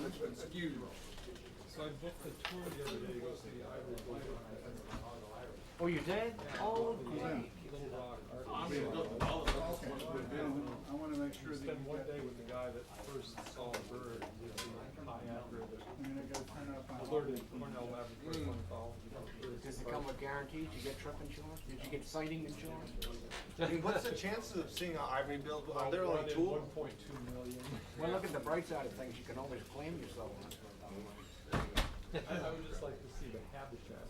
Excuse me. So I booked a tour the other day to go see the Ivory Bill. Oh, you did? Oh, great. Little Rock. I want to make sure You that spend one day with the guy that first saw a bird, you know, the kayaker that I'm going to go turn up on alerted Cornell Laboratory Ornithology about birds. Does it come with guarantees? Did you get trip insurance? Did you get sighting insurance? I mean, what's the chances of seeing an ivory bill? Are there only two? 1.2 million. Well, look at the bright side of things. You can always claim yourself on it. I would just like to see the habitat.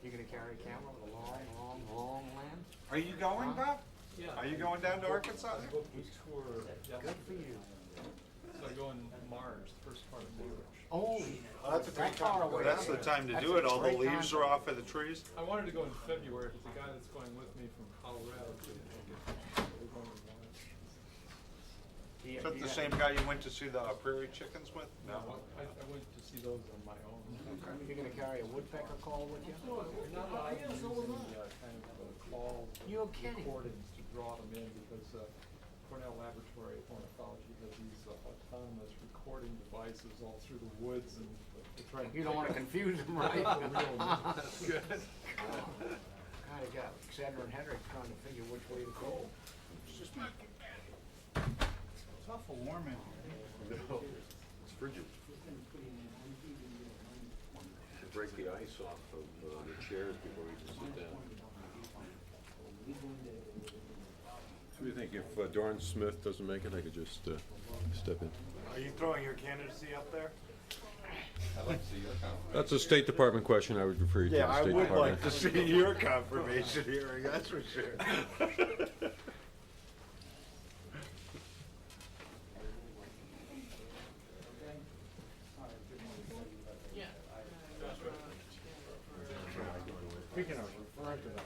You're gonna carry a camera with a long land? Are you going, Bob? Yeah. Are you going down to Arkansas? I booked a tour yesterday. Good for you. So I go in March, first part of March. Oh, That's a great far time. away. That's the time to do it. All the leaves are off of the trees. I wanted to go in February because the guy that's going with me from Colorado couldn't make it. So we're going in March. Is that the same guy you went to see the prairie chickens with? No, I went to see those on my own. You're gonna carry a woodpecker call with you? We're not allowed to use the kind of call You're kidding. recordings to draw them in because Cornell Laboratory Ornithology has these autonomous recording devices all through the woods and they're trying to You don't wanna confuse them, right? That's good. Kinda got Sandra and Hendrick trying to figure which way to go. It's awful warm in here. It's frigid. To break the ice off of the chairs before we can sit down. So what do you think, if Dorn Smith doesn't make it, I could just step in? Are you throwing your candidacy up there? I'd like to see your comment. That's a State Department question, I would refer you to Yeah, the I State would Department. like to see your confirmation hearing, that's for sure. Speaking of referring to that,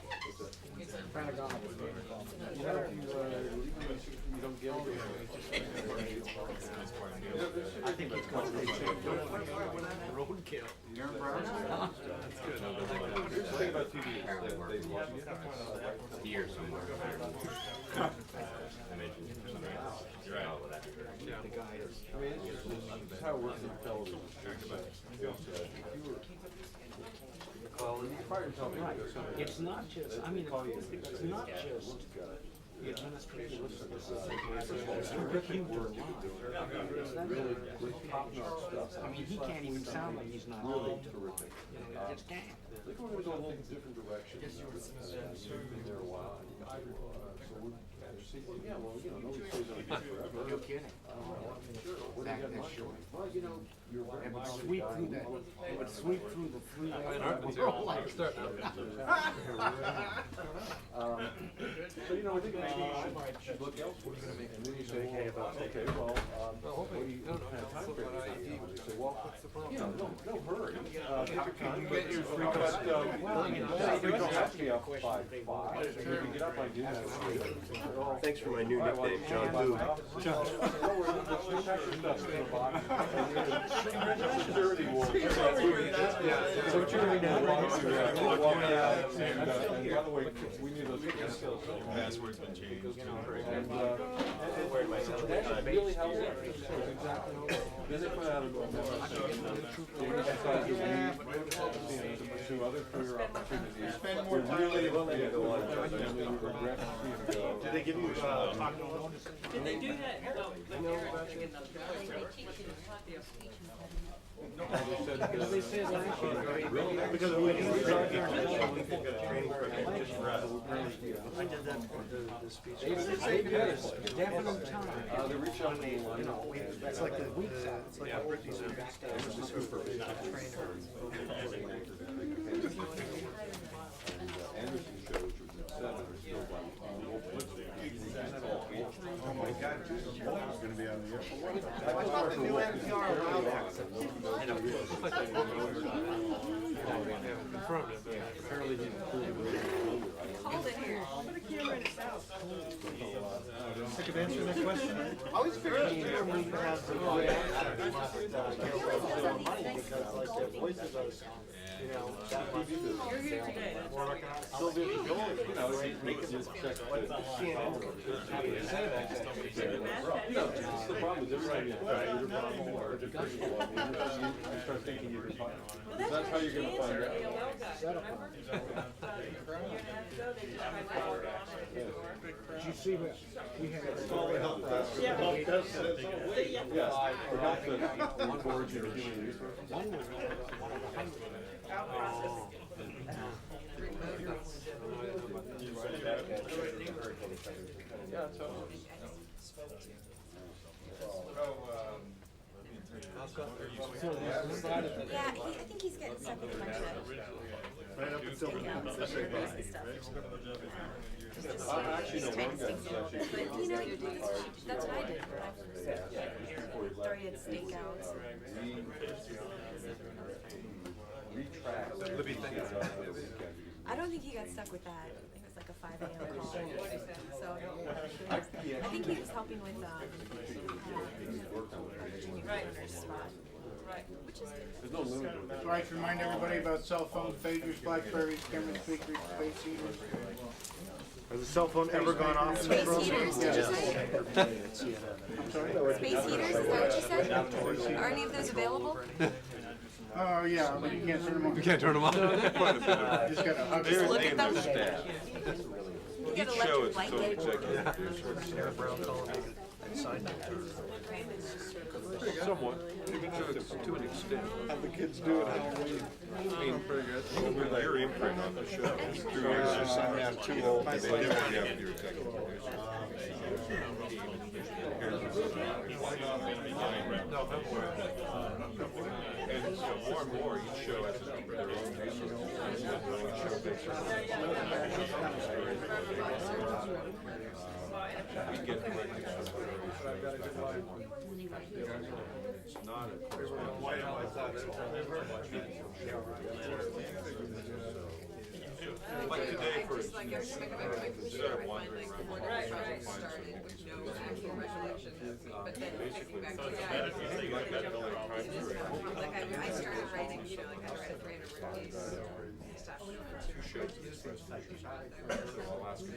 Pentagon was made a call. You know, if you don't get it. I think it's called roadkill. You're in Brownsville? That's good. Here's the thing about TV, is that they Here somewhere. I mentioned it for somebody else. The guy is. I mean, it's just how it works in television. It's not just, I mean, it's not just the administration. It's working to lie. I mean, he can't even sound like he's not Really lying. terrific. You know, he just can't. I think we're going to go a little different direction. You've been there a while. So we're, yeah, well, you know, nobody stays on it forever. No kidding. What do you got much? Well, you know, you're It would sweep through that, it would sweep through the three. So, you know, I think maybe you should look elsewhere. And then you say, hey, okay, well, what do you, what kind of time frame is that? And they say, well, you know, no hurry. Take your time, but you don't have to be up by 5. If you can get up by noon, that's good. Thanks for my new nickname, John Boo. Security war. So what you're going to do, walk out, and by the way, we need those skills. Password's been changed. And that really helps. Then they put out a they decide to pursue other career opportunities. Spend more time with regret. Did they give you Did they do that? They say last year. because we did training program just for us. I did that for the speech. Definite time. They reach out to me, You know, It's like it's like a Britney Spears trainer. Anderson shows you that are still Oh my God, Jesus, you're going to be on the air. I thought the new NPR allowed access. Confirmed it, but apparently didn't prove it. Hold it here. Sick of answering that question? I always figured you were going to have the money because like their voices are, you know, that much. You're here today, that's how we got it. Sylvia Jones. You know, they can just check the What's that? No, it's the problem is every time you try your problem or a different one, you start thinking you can find it. Well, That's how you're gonna find cancer out. AOL guy, remember? About a year and a half ago, they just tried to walk on his door. Did you see what we had? It's all the help desk. Yeah. The help desk says, oh, wait. Yes, the help desk, one board you're human resources. One was one of the hundred. Out processing. Yeah, totally. Yeah, I think he's getting stuck with a bunch of Right up until the stuff. I actually know one guy who's actually. But you know, that's what I did when I started stakeouts. I don't think he got stuck with that. I think it was like a 5 a.m. call. So I think he was helping with Virginia governor's spot. Right. Which is good. There's no limit to it. So I should remind everybody about cell phones, pagers, Blackberries, cameras, speakers, space heaters. Has the cell phone ever gone off? Space heaters, did you say? I'm sorry? Space heaters, is that what you said? Are any of those available? Oh, yeah, but you can't turn them on. You can't turn them on. You just gotta hug Just it. look at them. You get Each show electric is its own blanket. executive. Sarah Brown called me and signed it. Somewhat, to an extent. How the kids do it, how we. I mean, Well, your imprint on the show is through yours. I'm too old. They did what you have to do executive. And so more and more, each show has their own resources. We get the it's not like today, for instance, instead of wandering around. Started with no actual recollection of me, but then Basically, back to like that building time period. like I started writing, you know, like I read a 300 word piece. Stuff. Two shows in this presentation. So I'll ask you.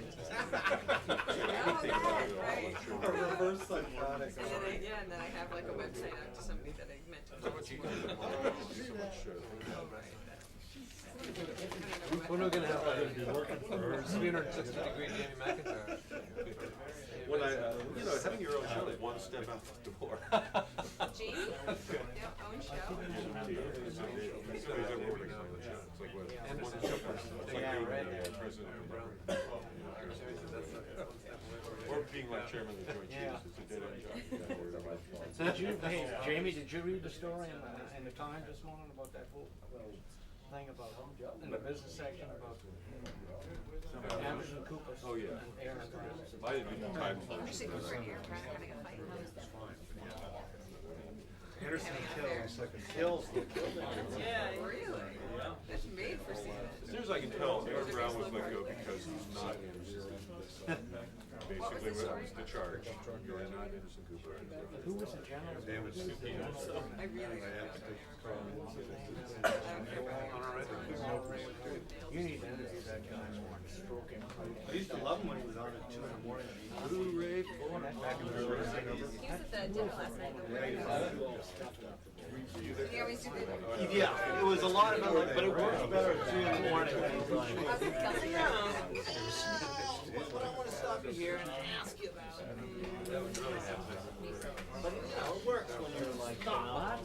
Reverse psychotic. And then I have like a website out to somebody that I meant to. When are we gonna have a 360-degree Jamie McIntyre? When you know, having your own show is one step out the door. Jamie? Yeah, own show. Or being like chairman of the Joint Chiefs, it's a dead end job. Did you, hey, Jamie, did you read the story in the Times this morning about that whole thing about, in the business section about Anderson Cooper? Oh, yeah. And Aaron Grant? I didn't read the Times. Actually, Cooper and Aaron Grant having a fight. Anderson kills the Yeah, really? That's made for CNN. As near as I can tell, Aaron Brown was let go because he's not innocent. Basically, what was the charge? You're not innocent, Cooper. Who was the general? I really don't You need to interview that guy more and stroke him. I used to love him when he was on at 2 in the morning. Blu-ray. He was at the dinner last night. He always do the. Yeah, it was a lot of like, but it works better at 2 in the morning. When he's like, I want to stop you here and ask you about it. but you know, it works when you're like, I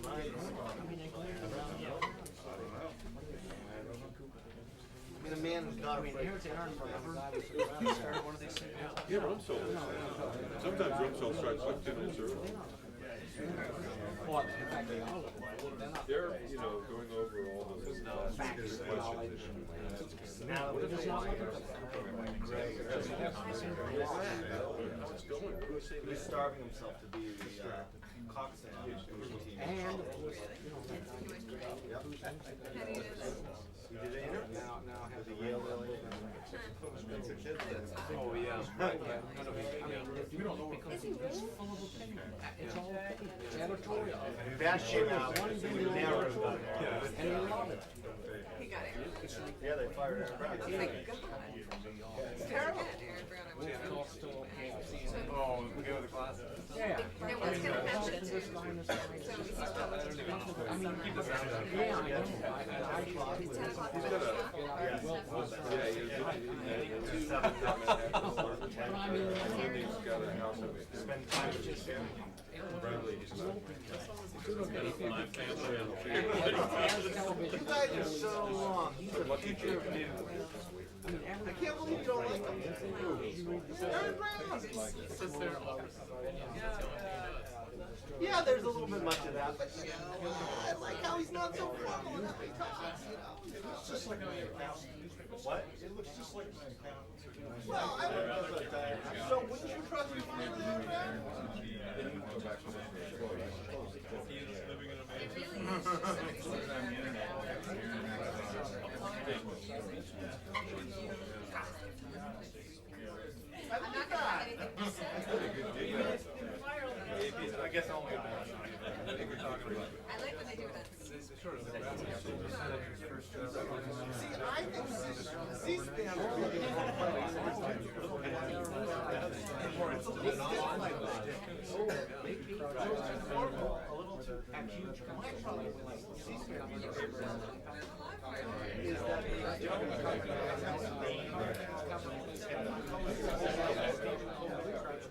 mean, a man who's not afraid. Here's Aaron from He started one of these things. Yeah, Rumsfeld. Sometimes Rumsfeld starts like 10 minutes early. Well, in fact, they all look like they're not. They're, you know, going over all the Facts, knowledge. Now, What if it's not like He's starving himself to be the coxswain on the team. And it was, you know, He did it here? now has The Yale. Oh, yeah. Right, yeah. We don't know. Because it's full of opinion. It's all opinion. It's editorial. That shit out. One thing never done. And they love it. He got it. Yeah, they fired Aaron Brown. Oh my God. It's terrible. Aaron Brown, I was Oh, we go to the class. Yeah. I was gonna mention it. This guy and this guy. So he's probably just I mean, yeah, I know. I tried It's with 10 it. o'clock. But I mean, Spend time with his family. You guys are so long. He's the future of news. I can't believe you don't like him. Aaron Brown. Yeah, there's a little bit much of that, but you know, I like how he's not so formal in how he talks, you know. It's just like an accountant. What? It looks just like an accountant. Well, I don't know about that. So wouldn't you trust me more than Aaron Brown? I'm not gonna have anything to say. I guess only a bad. I think we're talking about. I like when they do it on. See, I think C-SPAN would be it's a little too my problem with C-SPAN is that they don't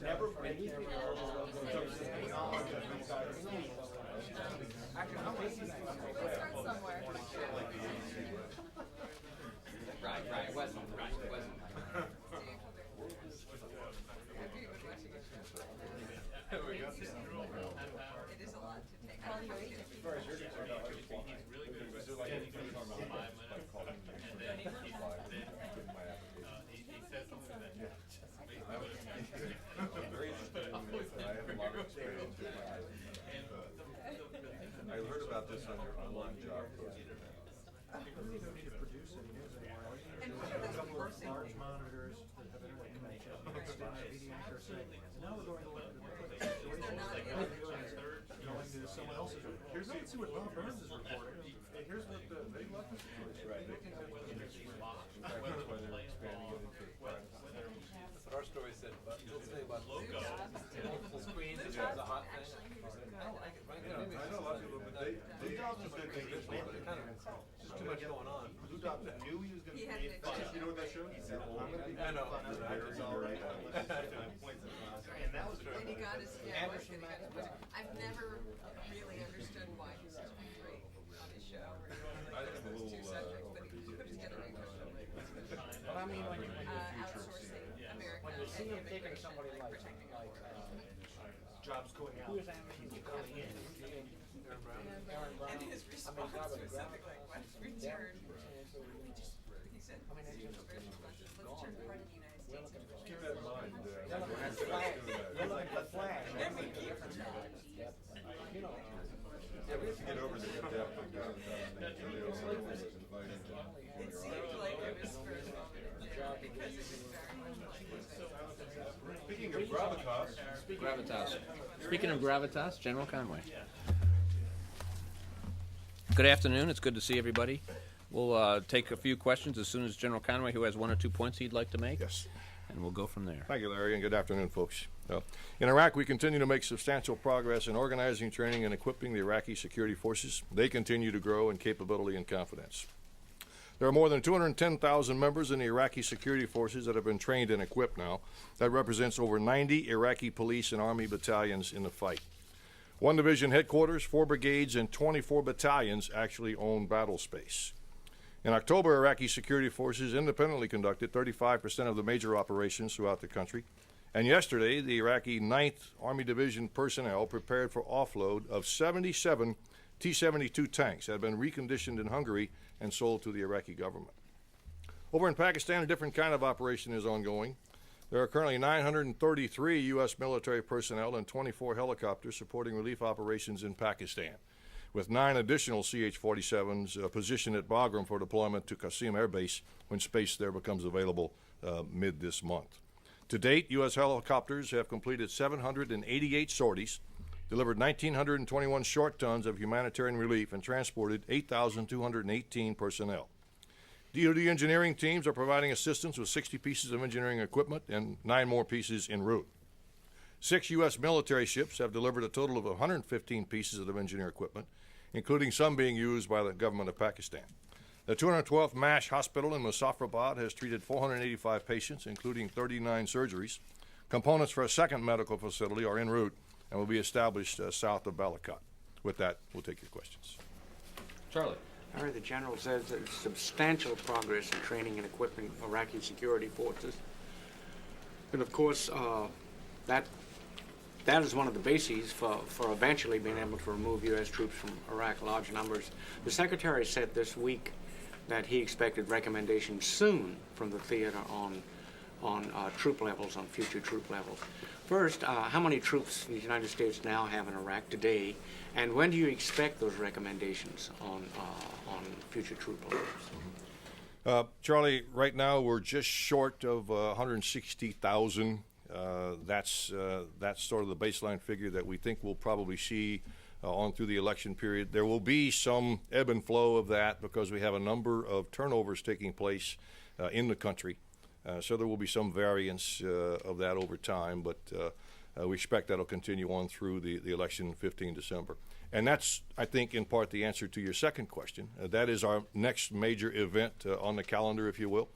never break their Let's start somewhere. Right, it wasn't. There we go. It is a lot to take. How long are you? I heard about this on your online job post. And what are those person? Large monitors that have internet connection. Now we're going to someone else's. Here's let's see what Bob Burns is reporting. Hey, here's what they left us to do. Right. That's why they're expanding it into private. That's what our story said. But let's say about multiple screens. It's a hot thing. I don't like it. Right? I know a lot of people, but they Blue Dog was good. Just too much going on. Blue Dog knew he was going to be fun. You know what that show? He said, I'm going to be fun. It's all right. And that was And he got his, yeah, he got his budget. I've never really understood why he was such a great on his show. Where he was two subjects, but he put together a good show. But I mean, when you Outsourcing America when you see and him taking immigration, somebody like protecting jobs going out. who is American coming in, Aaron Brown. And his response was something like, what return? He said, his response is, let's turn part of the United States into a Keep that in mind. They're looking at the flag. They're looking at the flag. And we keep the jobs. You know. Yeah, we have to get over the depth of God. It seemed like it was for a moment there because it was very. Speaking of gravitas. Speaking of gravitas, General Conway. Good afternoon. It's good to see everybody. We'll take a few questions as soon as General Conway, who has 1 or 2 points he'd like to make. Yes. And we'll go from there. Thank you, Larry, and good afternoon, folks. In Iraq, we continue to make substantial progress in organizing, training, and equipping the Iraqi security forces. They continue to grow in capability and confidence. There are more than 210,000 members in the Iraqi security forces that have been trained and equipped now. That represents over 90 Iraqi police and army battalions in the fight. 1 division headquarters, 4 brigades, and 24 battalions actually own battle space. In October, Iraqi security forces independently conducted 35% of the major operations throughout the country. And yesterday, the Iraqi 9th Army Division personnel prepared for offload of 77 T-72 tanks that had been reconditioned in Hungary and sold to the Iraqi government. Over in Pakistan, a different kind of operation is ongoing. There are currently 933 U.S. military personnel and 24 helicopters supporting relief operations in Pakistan, with 9 additional CH-47s positioned at Bagram for deployment to Qasim Air Base when space there becomes available mid this month. To date, U.S. helicopters have completed 788 sorties, delivered 1,921 short tons of humanitarian relief, and transported 8,218 personnel. DoD engineering teams are providing assistance with 60 pieces of engineering equipment and 9 more pieces en route. 6 U.S. military ships have delivered a total of 115 pieces of engineering equipment, including some being used by the government of Pakistan. The 212th MASH Hospital in Muzaffarabad has treated 485 patients, including 39 surgeries. Components for a second medical facility are en route and will be established south of Balakot. With that, we'll take your questions. Charlie. I heard the general says there's substantial progress in training and equipping Iraqi security forces. And of course, that is one of the bases for eventually being able to remove U.S. troops from Iraq, large numbers. The Secretary said this week that he expected recommendations soon from the theater on troop levels, on future troop levels. First, how many troops the United States now have in Iraq today, and when do you expect those recommendations on future troop levels? Charlie, right now we're just short of 160,000. That's sort of the baseline figure that we think we'll probably see on through the election period. There will be some ebb and flow of that because we have a number of turnovers taking place in the country. So there will be some variance of that over time, but we expect that'll continue on through the election 15 December. And that's, I think, in part the answer to your second question. That is our next major event on the calendar, if you will.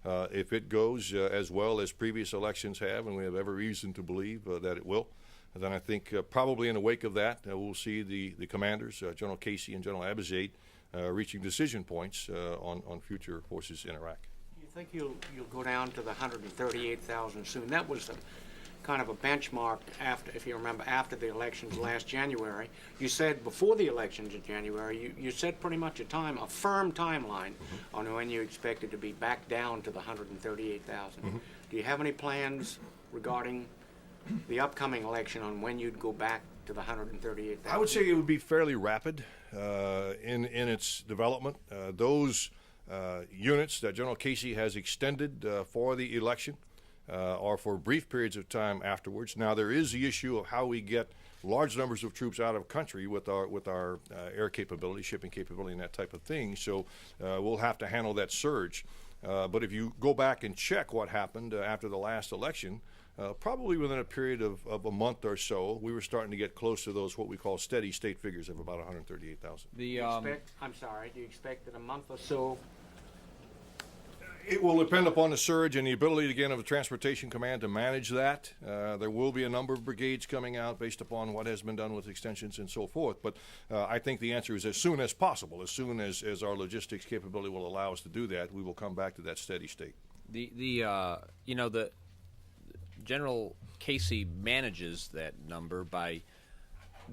If it goes as well as previous elections have, and we have every reason to believe that it will, then I think probably in the wake of that, we'll see the commanders, General Casey and General Abizaid, reaching decision points on future forces in Iraq. Do you think you'll go down to the 138,000 soon? That was kind of a benchmark after, if you remember, after the elections last January. You said before the elections in January, you said pretty much a firm timeline on when you expected to be back down to the 138,000. Do you have any plans regarding the upcoming election on when you'd go back to the 138,000? I would say it would be fairly rapid in its development. Those units that General Casey has extended for the election or for brief periods of time afterwards. Now, there is the issue of how we get large numbers of troops out of country with our air capability, shipping capability, and that type of thing. So we'll have to handle that surge. But if you go back and check what happened after the last election, probably within a period of a month or so, we were starting to get close to those what we call steady state figures of about 138,000. Do you expect that a month or so? It will depend upon the surge and the ability, again, of the Transportation Command to manage that. There will be a number of brigades coming out based upon what has been done with extensions and so forth. But I think the answer is as soon as possible. As soon as our logistics capability will allow us to do that, we will come back to that steady state. The General Casey manages that number by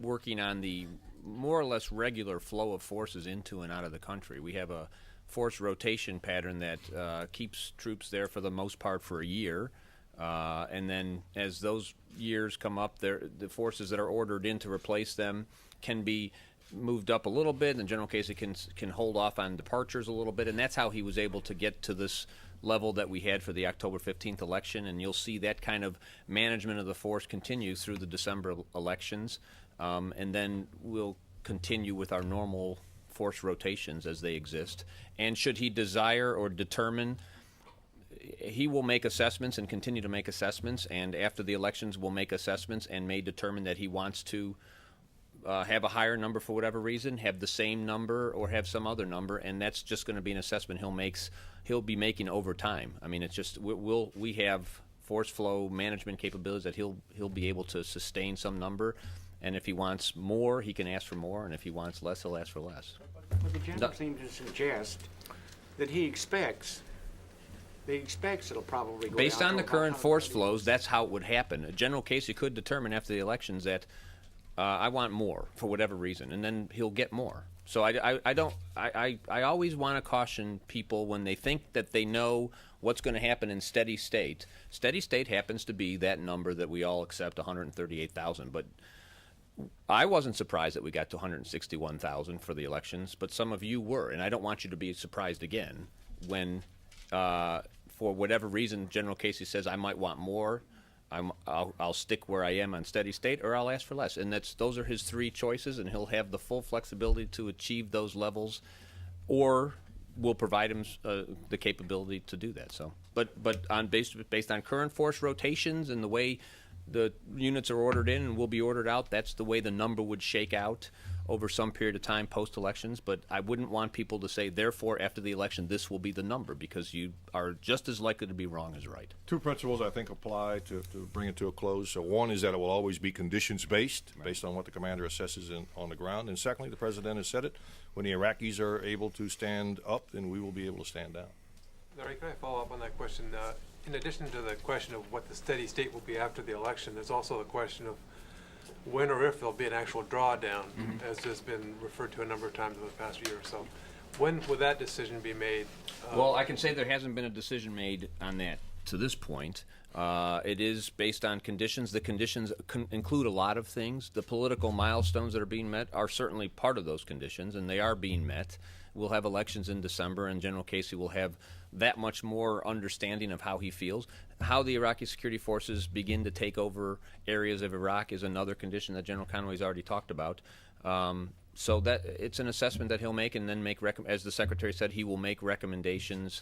working on the more or less regular flow of forces into and out of the country. We have a force rotation pattern that keeps troops there for the most part for a year, and then as those years come up, the forces that are ordered in to replace them can be moved up a little bit, and General Casey can hold off on departures a little bit, and that's how he was able to get to this level that we had for the October 15th election, and you'll see that kind of management of the force continue through the December elections, and then we'll continue with our normal force rotations as they exist. And should he desire or determine, he will make assessments and continue to make assessments, and after the elections will make assessments and may determine that he wants to have a higher number for whatever reason, have the same number, or have some other number, and that's just going to be an assessment he'll be making over time. I mean, it's just we have force flow management capabilities that he'll be able to sustain some number, and if he wants more, he can ask for more, and if he wants less, he'll ask for less. But the general seems to suggest that he expects it'll probably go based down on to the current about force flows. That's how it would happen. General Casey could determine after the elections that I want more for whatever reason, and then he'll get more. So I always want to caution people when they think that they know what's going to happen in steady state. Steady state happens to be that number that we all accept, 138,000. But I wasn't surprised that we got to 161,000 for the elections, but some of you were, and I don't want you to be surprised again when for whatever reason, General Casey says I might want more, I'll stick where I am on steady state, or I'll ask for less. And those are his three choices, and he'll have the full flexibility to achieve those levels, or we'll provide him the capability to do that. So, but based on current force rotations and the way the units are ordered in and will be ordered out, that's the way the number would shake out over some period of time post-elections. But I wouldn't want people to say, therefore, after the election, this will be the number, because you are just as likely to be wrong as right. Two principles I think apply to bring it to a close. So one is that it will always be conditions-based, based on what the commander assesses on the ground. And secondly, the president has said it, when the Iraqis are able to stand up, then we will be able to stand down. Larry, can I follow up on that question? In addition to the question of what the steady state will be after the election, there's also the question of when or if there'll be an actual drawdown, as has been referred to a number of times over the past year or so. When will that decision be made? Well, I can say there hasn't been a decision made on that to this point. It is based on conditions. The conditions include a lot of things. The political milestones that are being met are certainly part of those conditions, and they are being met. We'll have elections in December, and General Casey will have that much more understanding of how he feels. How the Iraqi security forces begin to take over areas of Iraq is another condition that General Conway's already talked about. So that it's an assessment that he'll make, and then as the Secretary said, he will make recommendations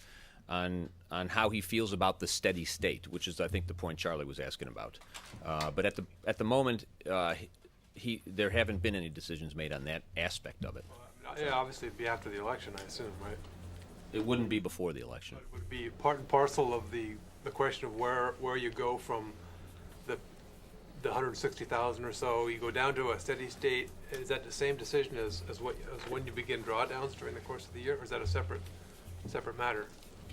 on how he feels about the steady state, which is, I think, the point Charlie was asking about. But at the moment, there haven't been any decisions made on that aspect of it. Yeah, obviously it'd be after the election, I assume, right? It wouldn't be before the election. It would be part and parcel of the question of where you go from the 160,000 or so. You go down to a steady state. Is that the same decision as when you begin drawdowns during the course of the year, or is that a separate matter?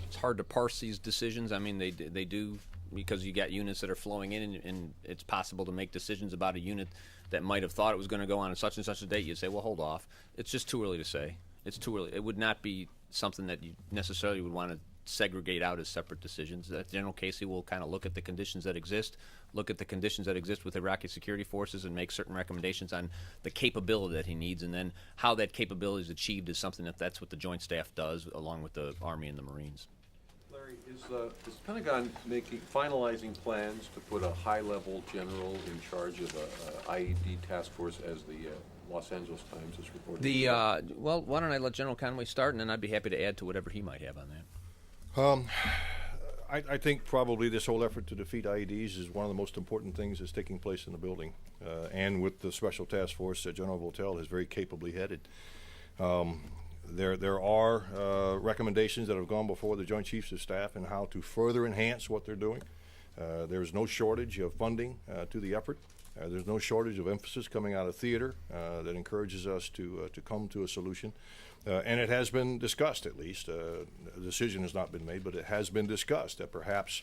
It's hard to parse these decisions. I mean, they do, because you got units that are flowing in, and it's possible to make decisions about a unit that might have thought it was going to go on such and such a date. You'd say, well, hold off. It's just too early to say. It's too early. It would not be something that you necessarily would want to segregate out as separate decisions. General Casey will kind of look at the conditions that exist, with Iraqi security forces, and make certain recommendations on the capability that he needs, and then how that capability is achieved is something that's what the Joint Staff does, along with the Army and the Marines. Larry, is the Pentagon finalizing plans to put a high-level general in charge of a IED task force, as the Los Angeles Times has reported? Well, why don't I let General Conway start, and then I'd be happy to add to whatever he might have on that. I think probably this whole effort to defeat IEDs is one of the most important things that's taking place in the building, and with the Special Task Force that General Votel has very capably headed. There are recommendations that have gone before the Joint Chiefs of Staff on how to further enhance what they're doing. There's no shortage of funding to the effort. There's no shortage of emphasis coming out of theater that encourages us to come to a solution. And it has been discussed, at least. A decision has not been made, but it has been discussed that perhaps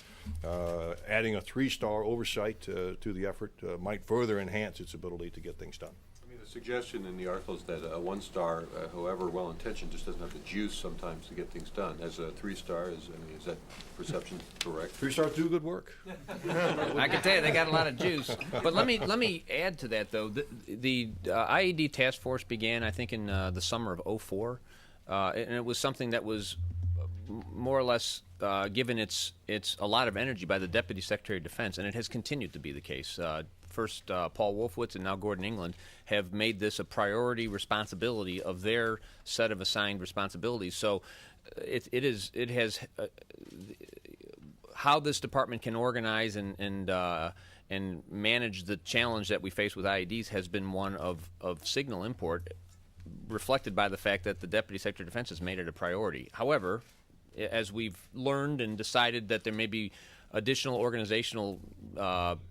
adding a 3-star oversight to the effort might further enhance its ability to get things done. I mean, the suggestion in the article is that a 1-star, however well-intentioned, just doesn't have the juice sometimes to get things done. As a 3-star, is that perception correct? 3-stars do good work. I can tell you they got a lot of juice. But let me add to that, though. The IED task force began, I think, in the summer of '04, and it was something that was more or less given its a lot of energy by the Deputy Secretary of Defense, and it has continued to be the case. First, Paul Wolfowitz and now Gordon England have made this a priority responsibility of their set of assigned responsibilities. So it has how this department can organize and manage the challenge that we face with IEDs has been one of signal import, reflected by the fact that the Deputy Secretary of Defense has made it a priority. However, as we've learned and decided that there may be additional organizational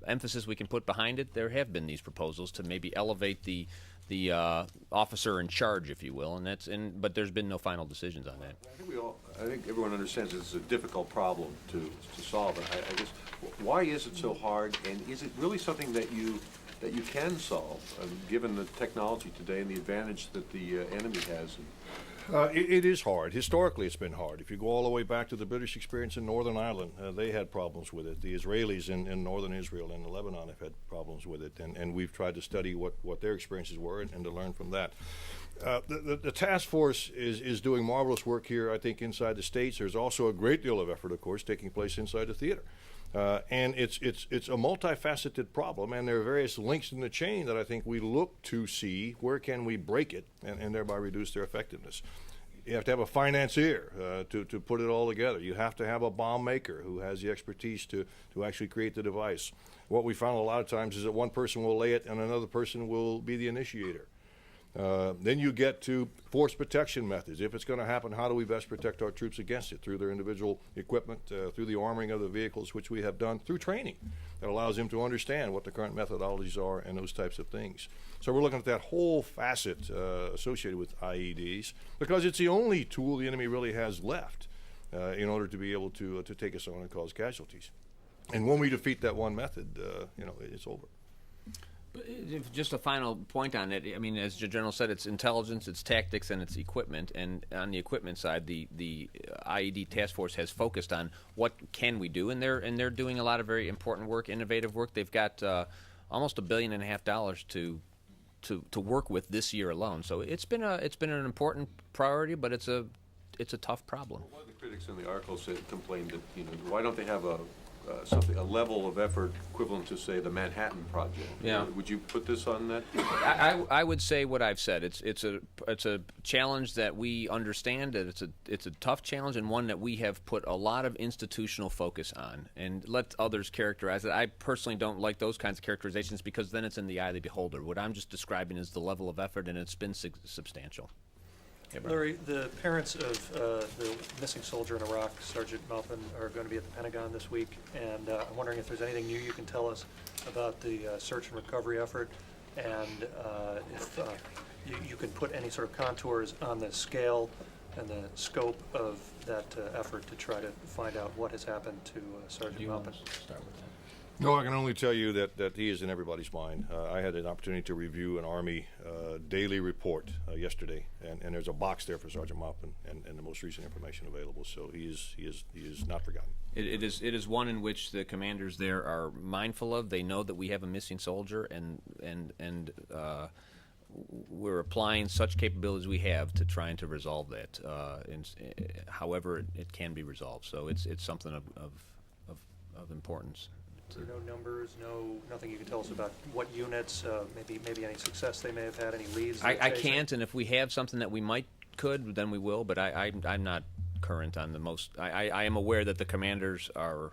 emphasis we can put behind it, there have been these proposals to maybe elevate the officer in charge, if you will, but there's been no final decisions on that. I think everyone understands it's a difficult problem to solve. I guess, why is it so hard, and is it really something that you can solve, given the technology today and the advantage that the enemy has? It is hard. Historically, it's been hard. If you go all the way back to the British experience in Northern Ireland, they had problems with it. The Israelis in northern Israel and Lebanon have had problems with it, and we've tried to study what their experiences were and to learn from that. The task force is doing marvelous work here, I think, inside the states. There's also a great deal of effort, of course, taking place inside the theater. And it's a multifaceted problem, and there are various links in the chain that I think we look to see where can we break it and thereby reduce their effectiveness. You have to have a financier to put it all together. You have to have a bomb maker who has the expertise to actually create the device. What we found a lot of times is that one person will lay it and another person will be the initiator. Then you get to force protection methods. If it's going to happen, how do we best protect our troops against it? Through their individual equipment, through the armoring of the vehicles, which we have done, through training that allows them to understand what the current methodologies are and those types of things. So we're looking at that whole facet associated with IEDs, because it's the only tool the enemy really has left in order to be able to take us on and cause casualties. And when we defeat that one method, it's over. Just a final point on it. I mean, as the General said, it's intelligence, it's tactics, and it's equipment. And on the equipment side, the IED task force has focused on what can we do, and they're doing a lot of very important work, innovative work. They've got almost $1.5 billion to work with this year alone. So it's been an important priority, but it's a tough problem. Well, one of the critics in the article complained that why don't they have a level of effort equivalent to, say, the Manhattan Project? Yeah. Would you put this on that? I would say what I've said. It's a challenge that we understand. That it's a tough challenge, and one that we have put a lot of institutional focus on, and let others characterize it. I personally don't like those kinds of characterizations because then it's in the eye of the beholder. What I'm just describing is the level of effort, and it's been substantial. Yeah, Larry, the parents of the missing soldier in Iraq, Sergeant Maupin, are going to be at the Pentagon this week, and I'm wondering if there's anything new you can tell us about the search and recovery effort, and if you can put any sort of contours on the scale and the scope of that effort to try to find out what has happened to Sergeant Maupin. Start with that. No, I can only tell you that he is in everybody's mind. I had an opportunity to review an Army daily report yesterday, and there's a box there for Sergeant Maupin and the most recent information available. So he is not forgotten. It is one in which the commanders there are mindful of. They know that we have a missing soldier, and we're applying such capabilities we have to trying to resolve that. However, it can be resolved. So it's something of importance. There are no numbers, nothing you can tell us about what units, maybe any success they may have had, any leads? I can't, and if we have something that we could, then we will. But I'm not current on the most. I am aware that the commanders are,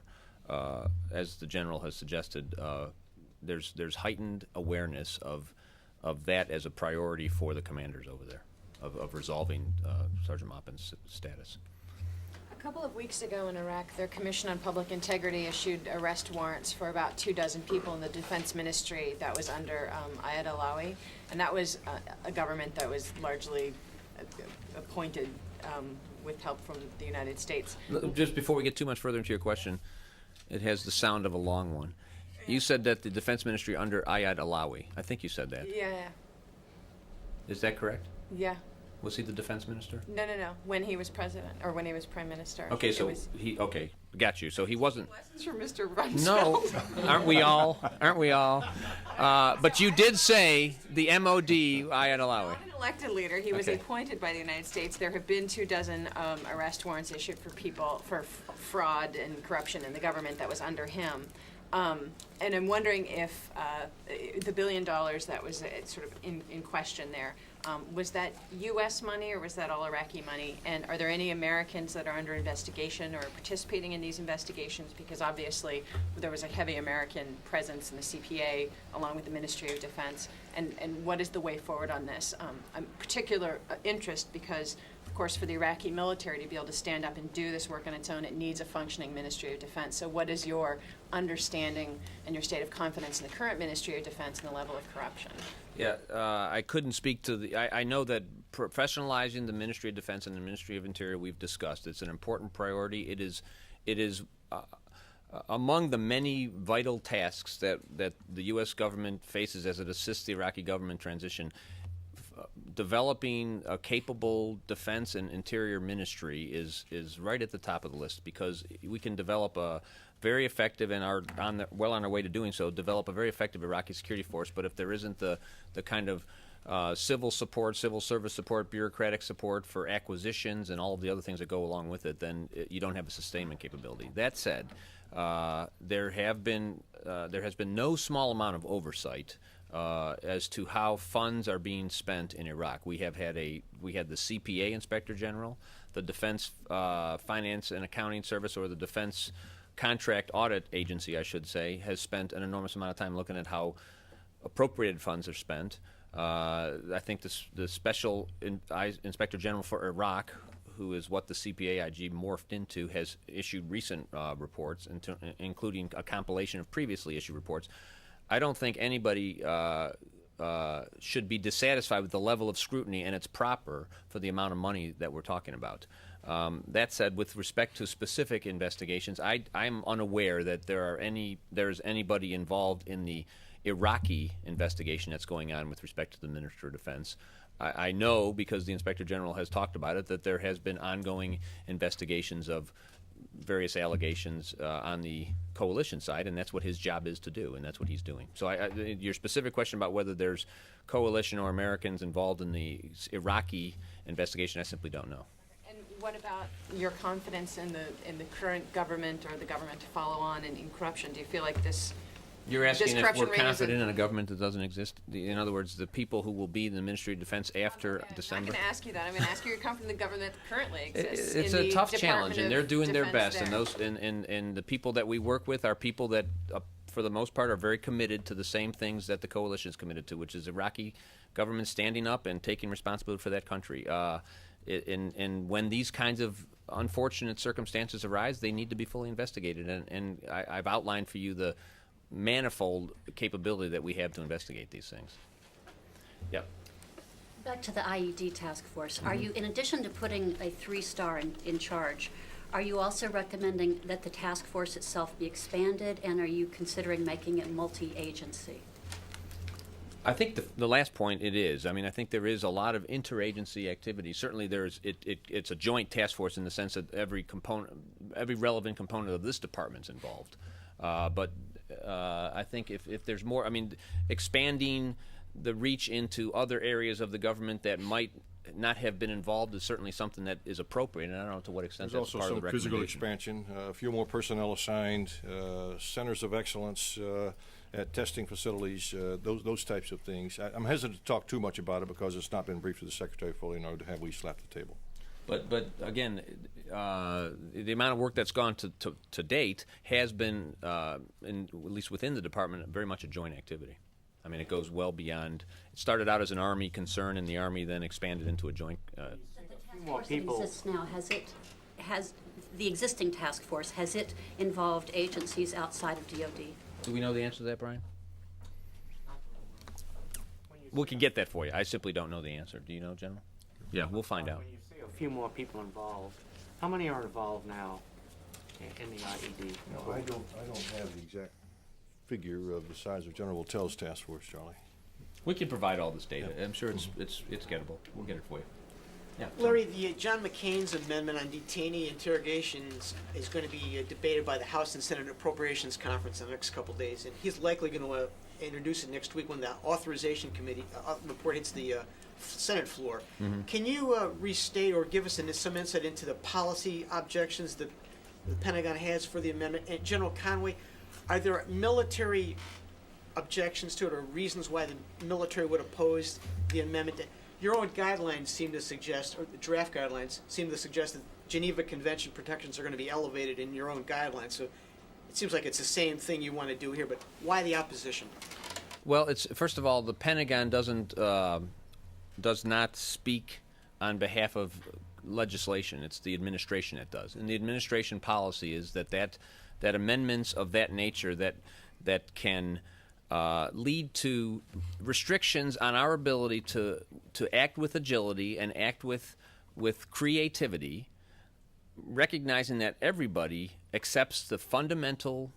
as the general has suggested, there's heightened awareness of that as a priority for the commanders over there, of resolving Sergeant Maupin's status. A couple of weeks ago in Iraq, their Commission on Public Integrity issued arrest warrants for about 24 people in the Defense Ministry that was under Ayad Alawi, and that was a government that was largely appointed with help from the United States. Just before we get too much further into your question, it has the sound of a long one. You said that the Defense Ministry under Ayad Alawi. I think you said that. Yeah. Is that correct? Yeah. Was he the defense minister? No. When he was president, or when he was prime minister. Okay, so okay, got you. So he wasn't. Lessons from Mr. Rumsfeld. No, aren't we all? Aren't we all? But you did say the MOD, Ayad Alawi. Not an elected leader. He was appointed by the United States. There have been 24 arrest warrants issued for people for fraud and corruption in the government that was under him. And I'm wondering if the $1 billion that was sort of in question there, was that U.S. money or was that all Iraqi money? And are there any Americans that are under investigation or participating in these investigations? Because obviously there was a heavy American presence in the CPA along with the Ministry of Defense. And what is the way forward on this? Particular interest because, of course, for the Iraqi military to be able to stand up and do this work on its own, it needs a functioning Ministry of Defense. So what is your understanding and your state of confidence in the current Ministry of Defense and the level of corruption? Yeah, I couldn't speak to the. I know that professionalizing the Ministry of Defense and the Ministry of Interior we've discussed. It's an important priority. It is among the many vital tasks that the U.S. government faces as it assists the Iraqi government transition. Developing a capable defense and interior ministry is right at the top of the list because we can develop a very effective and are well on our way to doing so. Develop a very effective Iraqi security force, but if there isn't the kind of civil support, civil service support, bureaucratic support for acquisitions, and all of the other things that go along with it, then you don't have a sustainment capability. That said, there has been no small amount of oversight as to how funds are being spent in Iraq. We had the CPA Inspector General, the Defense Finance and Accounting Service, or the Defense Contract Audit Agency, I should say, has spent an enormous amount of time looking at how appropriated funds are spent. I think the Special Inspector General for Iraq, who is what the CPAIG morphed into, has issued recent reports, including a compilation of previously issued reports. I don't think anybody should be dissatisfied with the level of scrutiny, and it's proper for the amount of money that we're talking about. That said, with respect to specific investigations, I'm unaware that there's anybody involved in the Iraqi investigation that's going on with respect to the Minister of Defense. I know, because the Inspector General has talked about it, that there has been ongoing investigations of various allegations on the coalition side, and that's what his job is to do, and that's what he's doing. So your specific question about whether there's coalition or Americans involved in the Iraqi investigation, I simply don't know. And what about your confidence in the current government, or the government to follow on in corruption? Do you feel like this? You're asking if we're confident in a government that doesn't exist? In other words, the people who will be in the Ministry of Defense after December? I'm not going to ask you that. I'm going to ask you, you're confident in the government that currently exists. It's in a the tough Department challenge, and they're of doing their Defense best. there. And the people that we work with are people that, for the most part, are very committed to the same things that the coalition is committed to, which is Iraqi government standing up and taking responsibility for that country. And when these kinds of unfortunate circumstances arise, they need to be fully investigated. And I've outlined for you the manifold capability that we have to investigate these things. Yep. Back to the IED task force. Are you, in addition to putting a 3-star in charge, are you also recommending that the task force itself be expanded, and are you considering making it multi-agency? I think the last point, it is. I mean, I think there is a lot of interagency activity. Certainly, it's a joint task force in the sense that every relevant component of this department's involved. But I think if there's more, I mean, expanding the reach into other areas of the government that might not have been involved is certainly something that is appropriate, and I don't know to what extent There's that's also part of some the physical recommendation. expansion, a few more personnel assigned, centers of excellence at testing facilities, those types of things. I'm hesitant to talk too much about it because it's not been briefed to the Secretary fully in order to have we slap the table. But again, the amount of work that's gone to date has been, at least within the department, very much a joint activity. I mean, it goes well beyond. It started out as an Army concern, and the Army then expanded into a joint. More people. Exists now. Has the existing task force, has it involved agencies outside of DoD? Do we know the answer to that, Brian? We can get that for you. I simply don't know the answer. Do you know, General? Yeah, we'll find out. When you say a few more people involved, how many are involved now in the IED? No, I don't have the exact figure of the size of General Tell's task force, Charlie. We can provide all this data. I'm sure it's gettable. We'll get it for you. Yeah. Larry, the John McCain's amendment on detainee interrogations is going to be debated by the House and Senate Appropriations Conference in the next couple of days, and he's likely going to introduce it next week when the Authorization Committee report hits the Senate floor. Mm-hmm. Can you restate or give us some insight into the policy objections that the Pentagon has for the amendment? And General Conway, are there military objections to it or reasons why the military would oppose the amendment? Your own guidelines seem to suggest, or the draft guidelines seem to suggest, that Geneva Convention protections are going to be elevated in your own guidelines. So it seems like it's the same thing you want to do here, but why the opposition? Well, it's first of all, the Pentagon does not speak on behalf of legislation. It's the administration that does, and the administration policy is that amendments of that nature that can lead to restrictions on our ability to act with agility and act with creativity, recognizing that everybody accepts the fundamental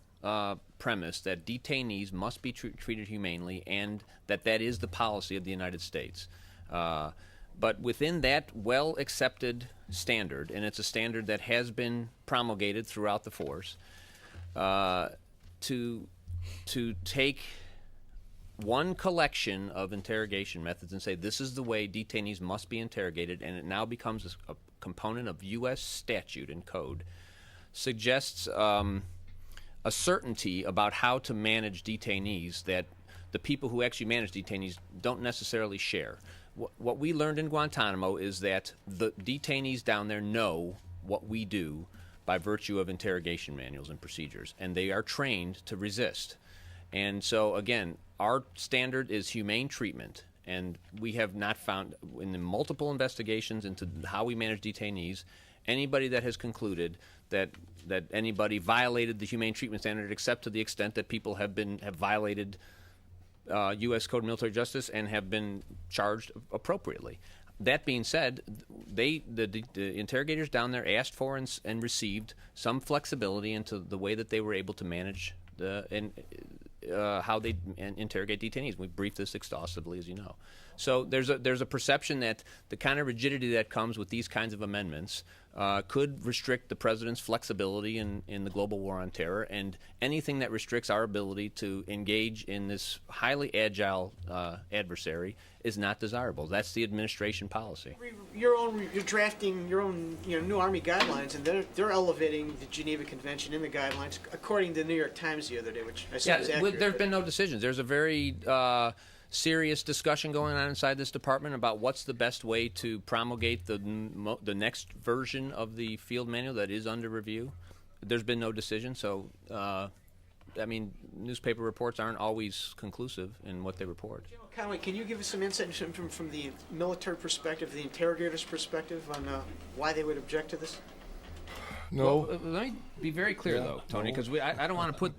premise that detainees must be treated humanely, and that is the policy of the United States. But within that well-accepted standard, and it's a standard that has been promulgated throughout the force, to take one collection of interrogation methods and say this is the way detainees must be interrogated, and it now becomes a component of U.S. statute and code, suggests a certainty about how to manage detainees that the people who actually manage detainees don't necessarily share. What we learned in Guantanamo is that the detainees down there know what we do by virtue of interrogation manuals and procedures, and they are trained to resist. And so, again, our standard is humane treatment, and we have not found, in the multiple investigations into how we manage detainees, anybody that has concluded that anybody violated the humane treatment standard, except to the extent that people have violated U.S. Code of Military Justice and have been charged appropriately. That being said, the interrogators down there asked for and received some flexibility into the way that they were able to manage how they interrogate detainees. We briefed this exhaustively, as you know. So there's a perception that the kind of rigidity that comes with these kinds of amendments could restrict the president's flexibility in the global war on terror, and anything that restricts our ability to engage in this highly agile adversary is not desirable. That's the administration policy. You're drafting your own new Army guidelines, and they're elevating the Geneva Convention in the guidelines, according to the New York Times the other day, which I said is accurate. There have been no decisions. There's a very serious discussion going on inside this department about what's the best way to promulgate the next version of the field manual that is under review. There's been no decision, so newspaper reports aren't always conclusive in what they report. General Conway, can you give us some insight from the military perspective, the interrogator's perspective, on why they would object to this? No. Well, let me be very clear, though, Tony, because I don't want to put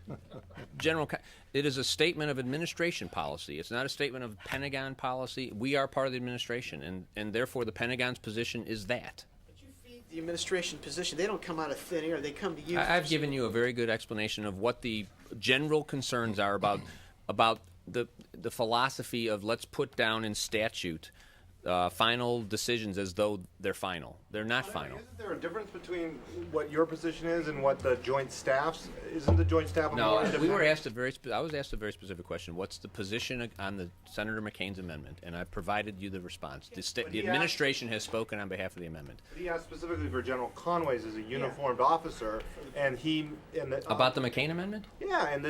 it is a statement of administration policy. It's not a statement of Pentagon policy. We are part of the administration, and therefore the Pentagon's position is that. But you feed the administration position. They don't come out of thin air. They come to you. I've given you a very good explanation of what the general concerns are about the philosophy of let's put down in statute final decisions as though they're final. They're not final. Isn't there a difference between what your position is and what the Joint Staff's? Isn't the Joint Staff No, more independent? we were asked I was asked a very specific question. What's the position on the Senator McCain's amendment? And I provided you the response. The administration has spoken on behalf of the amendment. But he asked specifically for General Conway's as a uniformed officer, and about the McCain amendment? Yeah, and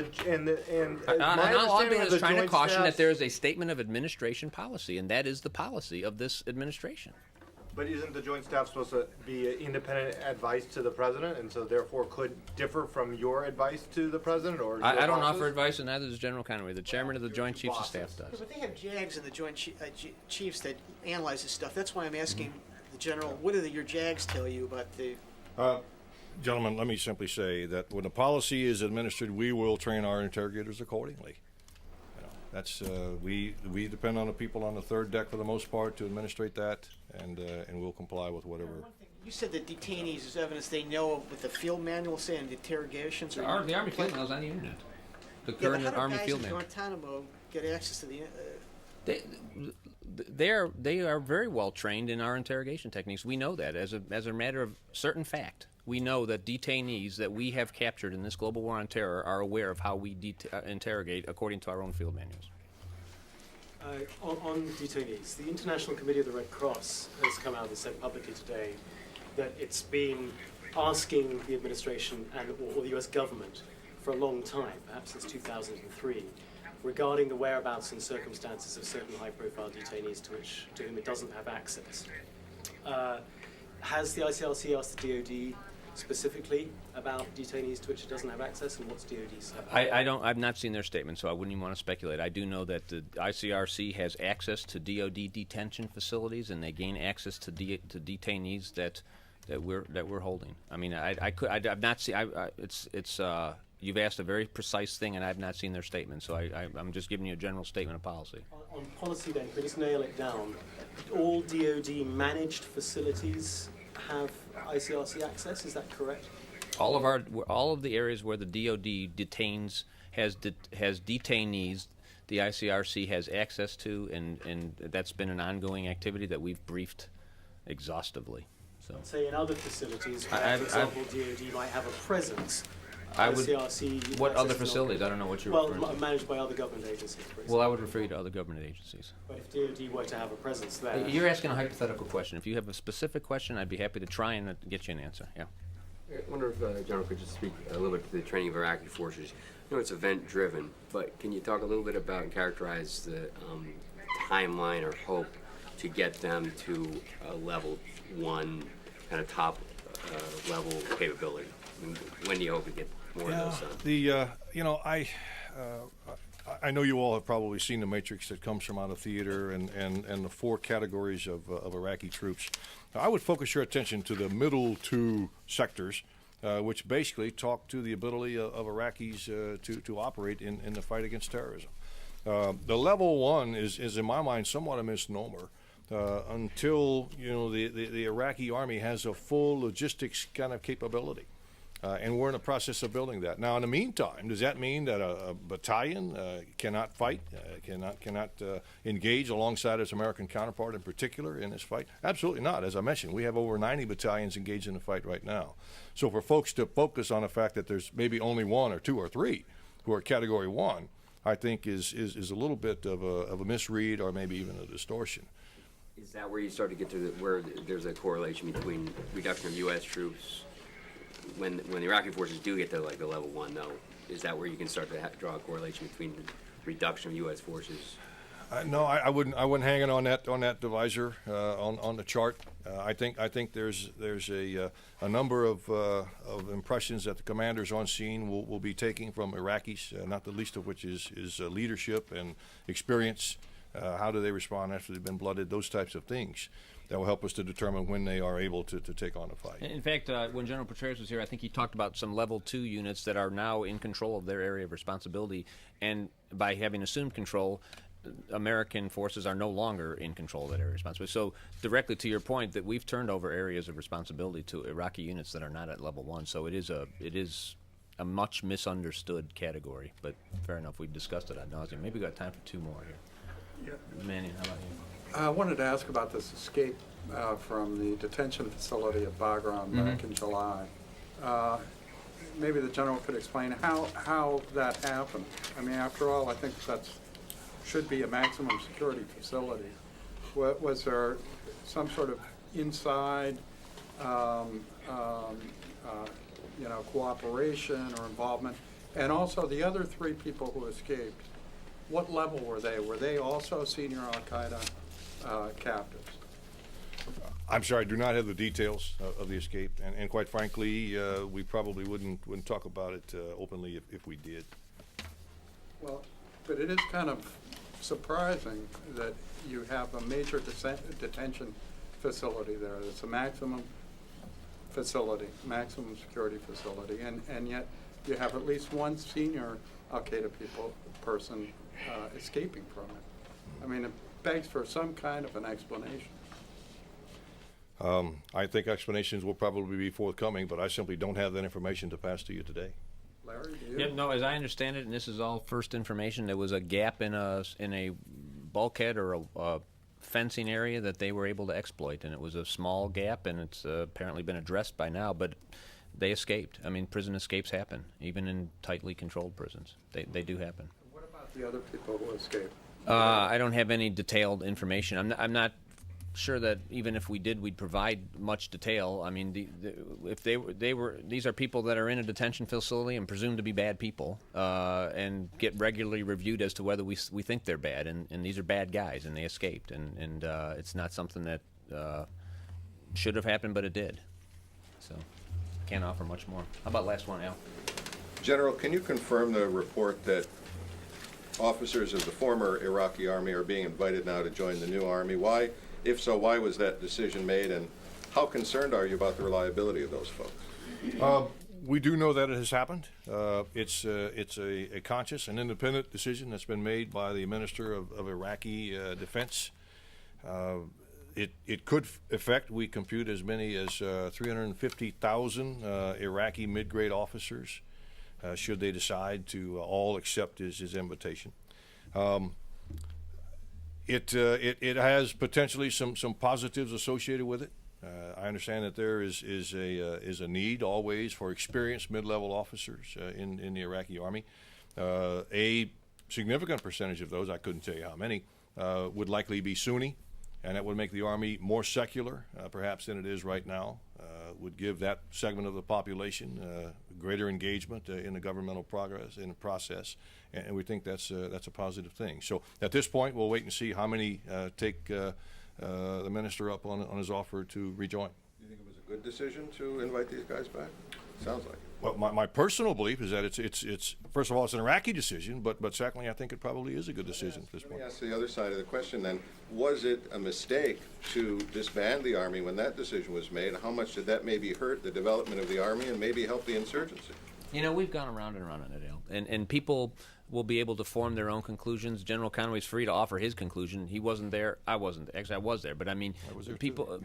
all I'm doing is trying to caution that there is a statement of administration policy, and that is the policy of this administration. But isn't the Joint Staff supposed to be independent advice to the president, and so therefore could differ from your advice to the president? Or I don't offer advice, and neither does General Conway. The chairman of the Joint Chiefs of Staff does. Yeah, but they have JAGs in the Joint Chiefs that analyze this stuff. That's why I'm asking the general, what do your JAGs tell you about the... Gentlemen, let me simply say that when the policy is administered, we will train our interrogators accordingly. That's we depend on the people on the third deck for the most part to administrate that, and we'll comply with whatever. You said that detainees is evidence they know of what the field manual say and interrogations. The Army field manual is on the internet. The current Army field manual. Guantanamo get access to the. They are very well trained in our interrogation techniques. We know that as a matter of certain fact. We know that detainees that we have captured in this global war on terror are aware of how we interrogate according to our own field manuals. On detainees, the International Committee of the Red Cross has come out and said publicly today that it's been asking the administration or the US government for a long time, perhaps since 2003, regarding the whereabouts and circumstances of certain high-profile detainees to whom it doesn't have access. Has the ICRC asked the DoD specifically about detainees to which it doesn't have access, and what's DoD's? I've not seen their statement, so I wouldn't even want to speculate. I do know that the ICRC has access to DoD detention facilities, and they gain access to detainees that we're holding. I mean, I've not seen. You've asked a very precise thing, and I've not seen their statement, so I'm just giving you a general statement of policy. On policy, then, could you just nail it down? All DoD managed facilities have ICRC access. Is that correct? All of the areas where the DoD has detainees, the ICRC has access to, and that's been an ongoing activity that we've briefed exhaustively. So, say in other facilities, where, for example, DoD might have a presence, I would. CRC, What other access to facilities? I don't know what you're Well, referring to. managed by other government agencies, for example. Well, I would refer you to other government agencies. But if DoD were to have a presence there. You're asking a hypothetical question. If you have a specific question, I'd be happy to try and get you an answer. Yeah. I wonder if General could just speak a little bit to the training of Iraqi forces. I know it's event-driven, but can you talk a little bit about and characterize the timeline or hope to get them to a level 1 kind of top level capability? I mean, when do you hope to get more of those done? You know, I know you all have probably seen the matrix that comes from out of theater and the 4 categories of Iraqi troops. I would focus your attention to the middle 2 sectors, which basically talk to the ability of Iraqis to operate in the fight against terrorism. The level 1 is in my mind somewhat a misnomer. Until the Iraqi army has a full logistics kind of capability. And we're in the process of building that. Now, in the meantime, does that mean that a battalion cannot fight, cannot engage alongside its American counterpart in particular in this fight? Absolutely not. As I mentioned, we have over 90 battalions engaged in the fight right now. So for folks to focus on the fact that there's maybe only 1 or 2 or 3 who are Category 1, I think is a little bit of a misread or maybe even a distortion. Is that where you start to get to where there's a correlation between reduction of U.S. troops when the Iraqi forces do get to like the level 1 though? Is that where you can start to draw a correlation between reduction of U.S. forces? No, I wouldn't hang it on that divisor on the chart. I think there's a number of impressions that the commanders on scene will be taking from Iraqis, not the least of which is leadership and experience. How do they respond after they've been blooded? Those types of things that will help us to determine when they are able to take on a fight. In fact, when General Petraeus was here, I think he talked about some level 2 units that are now in control of their area of responsibility, and by having assumed control, American forces are no longer in control of that area of responsibility. So directly to your point, that we've turned over areas of responsibility to Iraqi units that are not at level 1. So it is a much misunderstood category. But fair enough, we've discussed it ad nauseum. Maybe we've got time for 2 more here. Yeah. Manny, how about you? I wanted to ask about this escape from the detention facility at Bagram back in July. Maybe the general could explain how that happened. I mean, after all, I think that should be a maximum security facility. Was there some sort of inside, cooperation or involvement? And also, the other 3 people who escaped, what level were they? Were they also senior Al-Qaeda captives? I'm sorry, I do not have the details of the escape, and quite frankly, we probably wouldn't talk about it openly if we did. Well, but it is kind of surprising that you have a major detention facility there. It's a maximum facility, maximum security facility, and yet you have at least 1 senior Al-Qaeda person escaping from it. I mean, it begs for some kind of an explanation. I think explanations will probably be forthcoming, but I simply don't have that information to pass to you today. Larry, do you? Yeah, no, as I understand it, and this is all first information, there was a gap in a bulkhead or a fencing area that they were able to exploit, and it was a small gap, and it's apparently been addressed by now, but they escaped. I mean, prison escapes happen, even in tightly controlled prisons. They do happen. What about the other people who escaped? I don't have any detailed information. I'm not sure that even if we did, we'd provide much detail. I mean, if these are people that are in a detention facility and presumed to be bad people, and get regularly reviewed as to whether we think they're bad, and these are bad guys, and they escaped, and it's not something that should have happened, but it did. So, can't offer much more. How about last one, Al? General, can you confirm the report that officers of the former Iraqi army are being invited now to join the new army? Why? If so, why was that decision made, and how concerned are you about the reliability of those folks? We do know that it has happened. It's a conscious and independent decision that's been made by the Minister of Iraqi Defense. It could affect, we compute, as many as 350,000 Iraqi mid-grade officers, should they decide to all accept his invitation. It has potentially some positives associated with it. I understand that there is a need always for experienced mid-level officers in the Iraqi Army. A significant percentage of those, I couldn't tell you how many, would likely be Sunni, and that would make the Army more secular, perhaps, than it is right now. Would give that segment of the population greater engagement in the governmental process, and we think that's a positive thing. So at this point, we'll wait and see how many take the minister up on his offer to rejoin. Do you think it was a good decision to invite these guys back? Sounds like it. Well, my personal belief is that it's first of all, it's an Iraqi decision, but secondly, I think it probably is a good decision at this point. Let me ask the other side of the question then. Was it a mistake to disband the Army when that decision was made? How much did that maybe hurt the development of the Army and maybe help the insurgency? You know, we've gone around and around on it, Al. And people will be able to form their own conclusions. General Conway's free to offer his conclusion. He wasn't there. I wasn't. Actually, I was there. But I mean, people.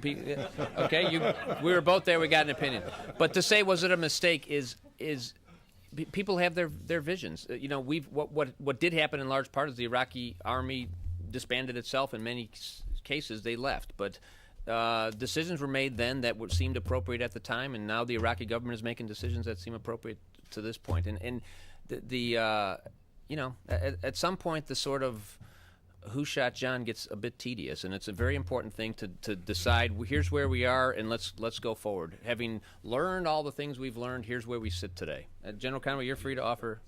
Okay, we were both there. We got an opinion. But to say was it a mistake is people have their visions. You know, what did happen in large part is the Iraqi Army disbanded itself. In many cases, they left. But decisions were made then that seemed appropriate at the time, and now the Iraqi government is making decisions that seem appropriate to this point. And you know, at some point, the sort of who shot John gets a bit tedious, and it's a very important thing to decide. Here's where we are, and let's go forward. Having learned all the things we've learned, here's where we sit today. General Conway, you're free to offer.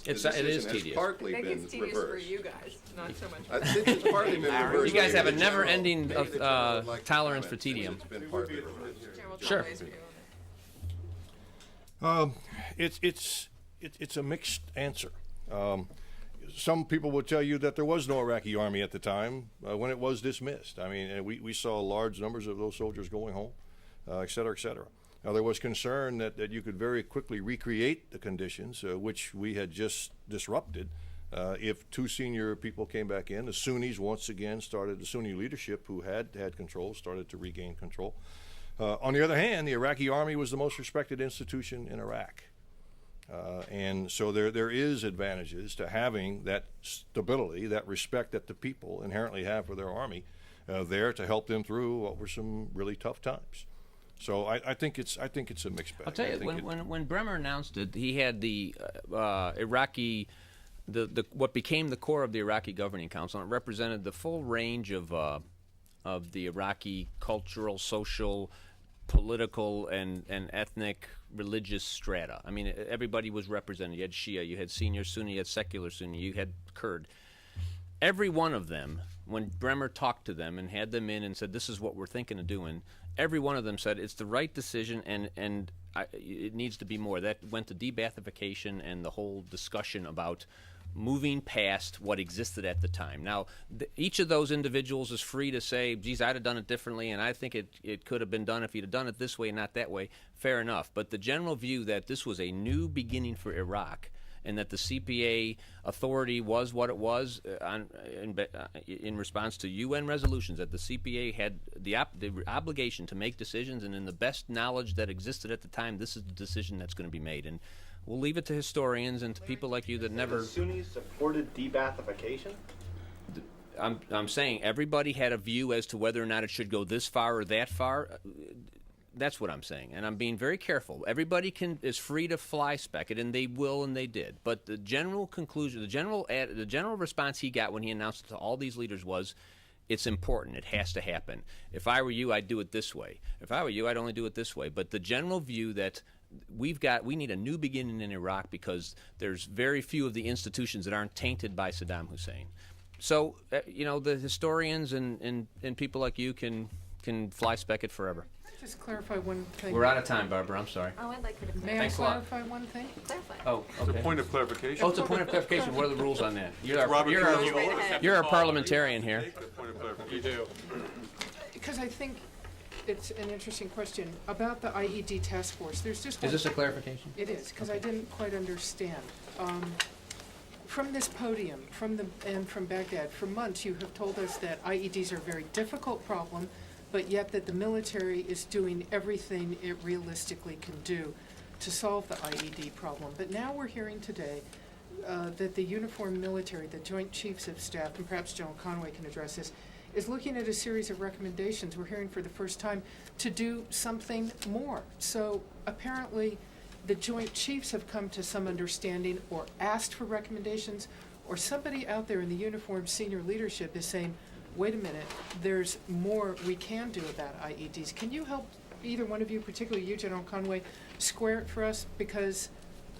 It is tedious. I think it's tedious for you guys, not so much. I think it's partly been reversed. You guys have a never-ending tolerance for tedium. It's been partly reversed. Sure. It's a mixed answer. Some people would tell you that there was no Iraqi Army at the time when it was dismissed. I mean, we saw large numbers of those soldiers going home, et cetera, et cetera. Now, there was concern that you could very quickly recreate the conditions which we had just disrupted if two senior people came back in. The Sunnis once again the Sunni leadership who had control started to regain control. On the other hand, the Iraqi Army was the most respected institution in Iraq. And so there is advantages to having that stability, that respect that the people inherently have for their army there to help them through what were some really tough times. So I think it's a mixed bag. I'll tell you, when Bremer announced it, he had the Iraqi, what became the core of the Iraqi Governing Council, and it represented the full range of the Iraqi cultural, social, political, and ethnic, religious strata. I mean, everybody was represented. You had Shia, you had senior Sunni, you had secular Sunni, you had Kurd. Every one of them, when Bremer talked to them and had them in and said, this is what we're thinking of doing, every one of them said it's the right decision and it needs to be more. That went to de-Baathification and the whole discussion about moving past what existed at the time. Now, each of those individuals is free to say, geez, I'd have done it differently, and I think it could have been done if you'd have done it this way and not that way. Fair enough. But the general view that this was a new beginning for Iraq and that the CPA authority was what it was in response to UN resolutions, that the CPA had the obligation to make decisions, and in the best knowledge that existed at the time, this is the decision that's going to be made. And we'll leave it to historians and to people like you that never... The Sunnis supported de-Baathification? I'm saying everybody had a view as to whether or not it should go this far or that far. That's what I'm saying, and I'm being very careful. Everybody is free to fly spec it, and they will, and they did. But the general conclusion, the general response he got when he announced it to all these leaders was, it's important. It has to happen. If I were you, I'd do it this way. If I were you, I'd only do it this way. But the general view that we need a new beginning in Iraq because there's very few of the institutions that aren't tainted by Saddam Hussein. So, you know, the historians and people like you can fly spec it forever. Just clarify one thing. We're out of time, Barbara. I'm sorry. Oh, I'd like you to May Thanks I a lot. clarify one thing? clarify. Oh, It's okay. a point of clarification. Oh, it's a point of clarification. What are the rules on that? You're You're a parliamentarian here. Point of clarification. You do. Because I think it's an interesting question about the IED task force. There's just Is this a clarification? It is, because I didn't quite understand. From this podium, from Baghdad, for months you have told us that IEDs are a very difficult problem, but yet that the military is doing everything it realistically can do to solve the IED problem. But now we're hearing today that the uniformed military, the Joint Chiefs of Staff, and perhaps General Conway can address this, is looking at a series of recommendations, we're hearing for the first time, to do something more. So apparently, the Joint Chiefs have come to some understanding or asked for recommendations, or somebody out there in the uniformed senior leadership is saying, wait a minute, there's more we can do about IEDs. Can you help either one of you, particularly you, General Conway, square it for us? Because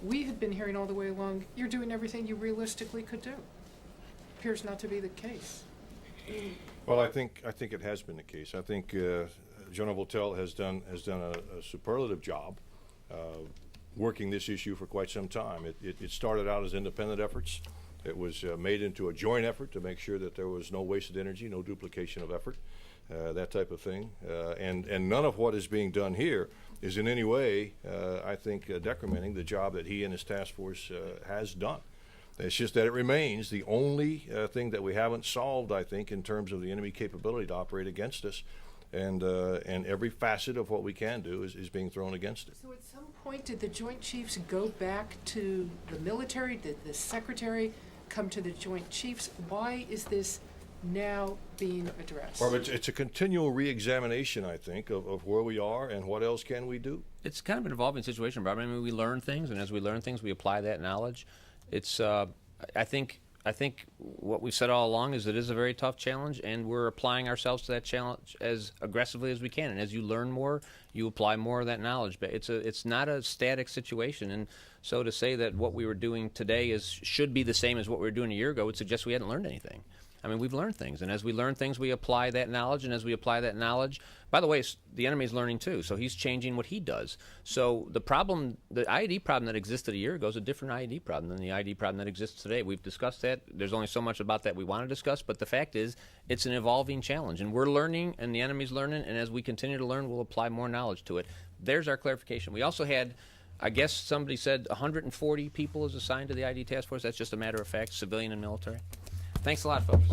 we had been hearing all the way along, you're doing everything you realistically could do. Appears not to be the case. Well, I think it has been the case. I think General Votel has done a superlative job working this issue for quite some time. It started out as independent efforts. It was made into a joint effort to make sure that there was no wasted energy, no duplication of effort, that type of thing. And none of what is being done here is in any way, I think, decrementing the job that he and his task force has done. It's just that it remains the only thing that we haven't solved, I think, in terms of the enemy capability to operate against us. And every facet of what we can do is being thrown against it. So at some point, did the Joint Chiefs go back to the military? Did the Secretary come to the Joint Chiefs? Why is this now being addressed? Well, it's a continual re-examination, I think, of where we are and what else can we do. It's kind of an evolving situation, Bob. I mean, we learn things, and as we learn things, we apply that knowledge. It's, I think what we've said all along is it is a very tough challenge, and we're applying ourselves to that challenge as aggressively as we can. And as you learn more, you apply more of that knowledge. But it's not a static situation. And so to say that what we were doing today should be the same as what we were doing a year ago would suggest we hadn't learned anything. I mean, we've learned things, and as we learn things, we apply that knowledge, and as we apply that knowledge, by the way, the enemy's learning too, so he's changing what he does. So the IED problem that existed a year ago is a different IED problem than the IED problem that exists today. We've discussed that. There's only so much about that we want to discuss, but the fact is, it's an evolving challenge, and we're learning, and the enemy's learning, and as we continue to learn, we'll apply more knowledge to it. There's our clarification. We also had, I guess somebody said 140 people is assigned to the IED task force. That's just a matter of fact, civilian and military. Thanks a lot, folks.